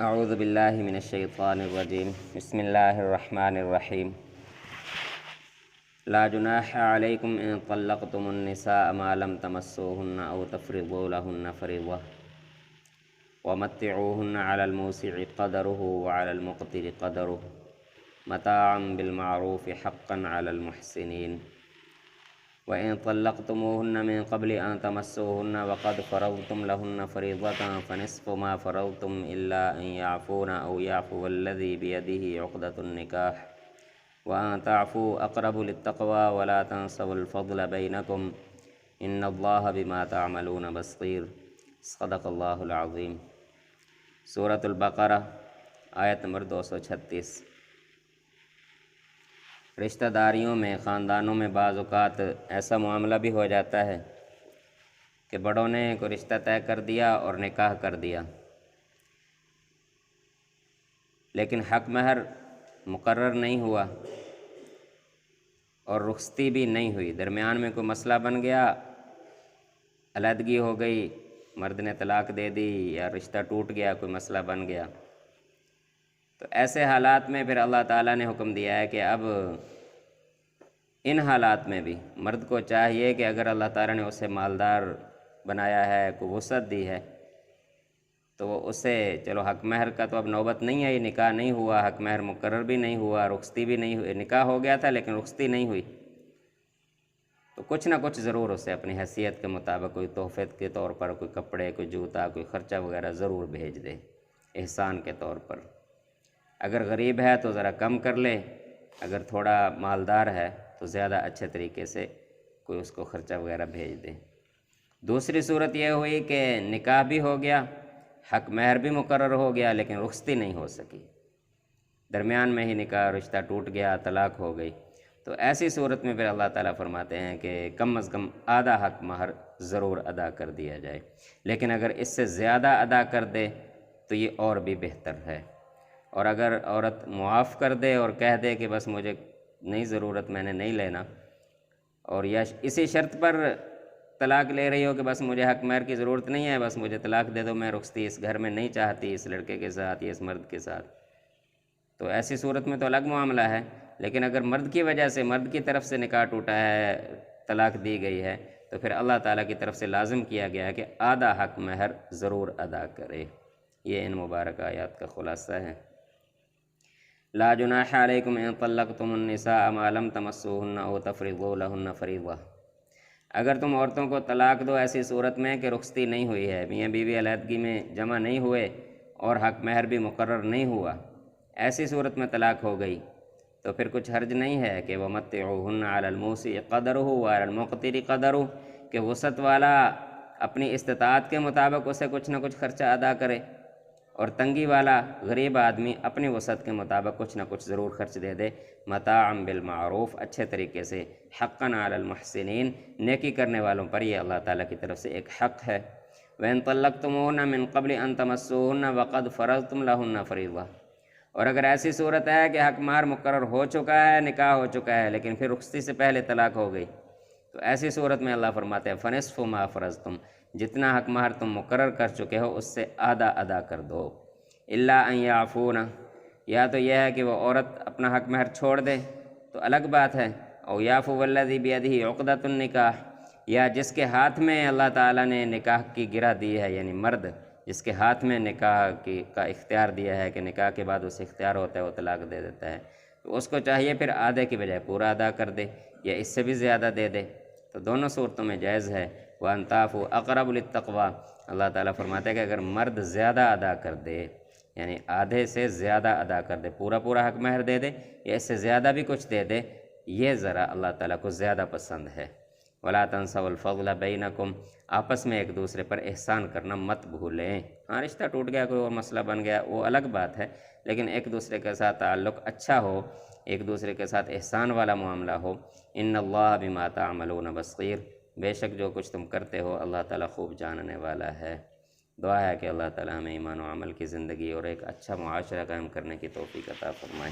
اعوذ باللہ من الشیطان الرجیم بسم اللہ الرحمن الرحیم لا جناح علیکم ان طلقتم النساء ما لم تمسوهن او تفرضوا لهن فریضہ ومتعوهن على الموسع قدره وعلى المقتر قدره متاعا بالمعروف حقا على المحسنین وَإِن طَلَّقْتُمُوهُنَّ مِن قَبْلِ أَن تَمَسُّوهُنَّ وَقَدْ فَرَضْتُمْ لَهُنَّ فَرِيضَةً فَنِصْفُ مَا فَرَضْتُمْ إِلَّا أَن يَعْفُونَ أَوْ يَعْفُوَ الَّذِي بِيَدِهِ عُقْدَةُ النِّكَاحِ وَأَن تَعْفُوا أَقْرَبُ لِلتَّقْوَىٰ وَلَا تَنسَوُا الْفَضْلَ بَيْنَكُمْ إِنَّ اللَّهَ بِمَا تَعْمَلُونَ بَصِيرٌ صدق اللہ العظیم۔ سورۃ البقرہ آیت نمبر 236۔ رشتہ داریوں میں، خاندانوں میں بعض اوقات ایسا معاملہ بھی ہو جاتا ہے کہ بڑوں نے کوئی رشتہ طے کر دیا اور نکاح کر دیا، لیکن حق مہر مقرر نہیں ہوا اور رخصتی بھی نہیں ہوئی، درمیان میں کوئی مسئلہ بن گیا، علیحدگی ہو گئی، مرد نے طلاق دے دی یا رشتہ ٹوٹ گیا، کوئی مسئلہ بن گیا، تو ایسے حالات میں پھر اللہ تعالیٰ نے حکم دیا ہے کہ اب ان حالات میں بھی مرد کو چاہیے کہ اگر اللہ تعالیٰ نے اسے مالدار بنایا ہے، کوئی وسعت دی ہے، تو وہ اسے چلو حق مہر کا تو اب نوبت نہیں ہے، یہ نکاح نہیں ہوا، حق مہر مقرر بھی نہیں ہوا، رخصتی بھی نہیں ہوئی، نکاح ہو گیا تھا لیکن رخصتی نہیں ہوئی، تو کچھ نہ کچھ ضرور اسے اپنی حیثیت کے مطابق کوئی تحفے کے طور پر، کوئی کپڑے، کوئی جوتا، کوئی خرچہ وغیرہ ضرور بھیج دے احسان کے طور پر۔ اگر غریب ہے تو ذرا کم کر لے، اگر تھوڑا مالدار ہے تو زیادہ اچھے طریقے سے کوئی اس کو خرچہ وغیرہ بھیج دے۔ دوسری صورت یہ ہوئی کہ نکاح بھی ہو گیا، حق مہر بھی مقرر ہو گیا، لیکن رخصتی نہیں ہو سکی، درمیان میں ہی نکاح رشتہ ٹوٹ گیا، طلاق ہو گئی، تو ایسی صورت میں پھر اللہ تعالیٰ فرماتے ہیں کہ کم از کم آدھا حق مہر ضرور ادا کر دیا جائے، لیکن اگر اس سے زیادہ ادا کر دے تو یہ اور بھی بہتر ہے، اور اگر عورت معاف کر دے اور کہہ دے کہ بس مجھے نہیں ضرورت، میں نے نہیں لینا، اور یا اسی شرط پر طلاق لے رہی ہو کہ بس مجھے حق مہر کی ضرورت نہیں ہے، بس مجھے طلاق دے دو، میں رخصتی اس گھر میں نہیں چاہتی اس لڑکے کے ساتھ یا اس مرد کے ساتھ، تو ایسی صورت میں تو الگ معاملہ ہے، لیکن اگر مرد کی وجہ سے، مرد کی طرف سے نکاح ٹوٹا ہے، طلاق دی گئی ہے، تو پھر اللہ تعالیٰ کی طرف سے لازم کیا گیا ہے کہ آدھا حق مہر ضرور ادا کرے۔ یہ ان مبارک آیات کا خلاصہ ہے۔ لا جناح علیکم ان طلقتم النساء ما لم تمسوهن او تفرضوا لهن فریضہ، اگر تم عورتوں کو طلاق دو ایسی صورت میں کہ رخصتی نہیں ہوئی ہے، میاں بیوی علیحدگی میں جمع نہیں ہوئے اور حق مہر بھی مقرر نہیں ہوا، ایسی صورت میں طلاق ہو گئی، تو پھر کچھ حرج نہیں ہے کہ وَمَتِّعُوهُنَّ عَلَى الْمُوسِعِ قَدَرُهُ وَعَلَى الْمُقْتِرِ قَدَرُهُ، کہ وسعت والا اپنی استطاعت کے مطابق اسے کچھ نہ کچھ خرچہ ادا کرے، اور تنگی والا غریب آدمی اپنی وسعت کے مطابق کچھ نہ کچھ ضرور خرچ دے دے، متاعا بالمعروف، اچھے طریقے سے، حقا علی المحسنین، نیکی کرنے والوں پر یہ اللہ تعالیٰ کی طرف سے ایک حق ہے۔ وَإِن طَلَّقْتُمُوهُنَّ مِن قَبْلِ أَن تَمَسُّوهُنَّ وَقَدْ فَرَضْتُمْ لَهُنَّ فَرِيضَةً، اور اگر ایسی صورت ہے کہ حق مہر مقرر ہو چکا ہے، نکاح ہو چکا ہے، لیکن پھر رخصتی سے پہلے طلاق ہو گئی، تو ایسی صورت میں اللہ فرماتے ہیں فَنِصْفُ مَا فَرَضْتُمْ، جتنا حق مہر تم مقرر کر چکے ہو اس سے آدھا ادا کر دو، الا ان یعفون، یا تو یہ ہے کہ وہ عورت اپنا حق مہر چھوڑ دے تو الگ بات ہے، او یعفو الذی بیدہ عقدۃ النکاح، یا جس کے ہاتھ میں اللہ تعالیٰ نے نکاح کی گرہ دی ہے، یعنی مرد جس کے ہاتھ میں نکاح کا اختیار دیا ہے کہ نکاح کے بعد اسے اختیار ہوتا ہے وہ طلاق دے دیتا ہے، تو اس کو چاہیے پھر آدھے کی بجائے پورا ادا کر دے یا اس سے بھی زیادہ دے دے، تو دونوں صورتوں میں جائز ہے۔ وَأَن تَعْفُوا أَقْرَبُ لِلتَّقْوَىٰ، اللہ تعالیٰ فرماتے ہیں کہ اگر مرد زیادہ ادا کر دے، یعنی آدھے سے زیادہ ادا کر دے، پورا پورا حق مہر دے دے یا اس سے زیادہ بھی کچھ دے دے، یہ ذرا اللہ تعالیٰ کو زیادہ پسند ہے۔ وَلَا تَنْسَوُا الْفَضْلَ بَيْنَكُمْ، آپس میں ایک دوسرے پر احسان کرنا مت بھولیں۔ ہاں رشتہ ٹوٹ گیا، کوئی اور مسئلہ بن گیا، وہ الگ بات ہے، لیکن ایک دوسرے کے ساتھ تعلق اچھا ہو، ایک دوسرے کے ساتھ احسان والا معاملہ ہو۔ ان اللہ بما تعملون بصیر، بے شک جو کچھ تم کرتے ہو اللہ تعالیٰ خوب جاننے والا ہے۔ دعا ہے کہ اللہ تعالیٰ ہمیں ایمان و عمل کی زندگی اور ایک اچھا معاشرہ قائم کرنے کی توفیق عطا فرمائے۔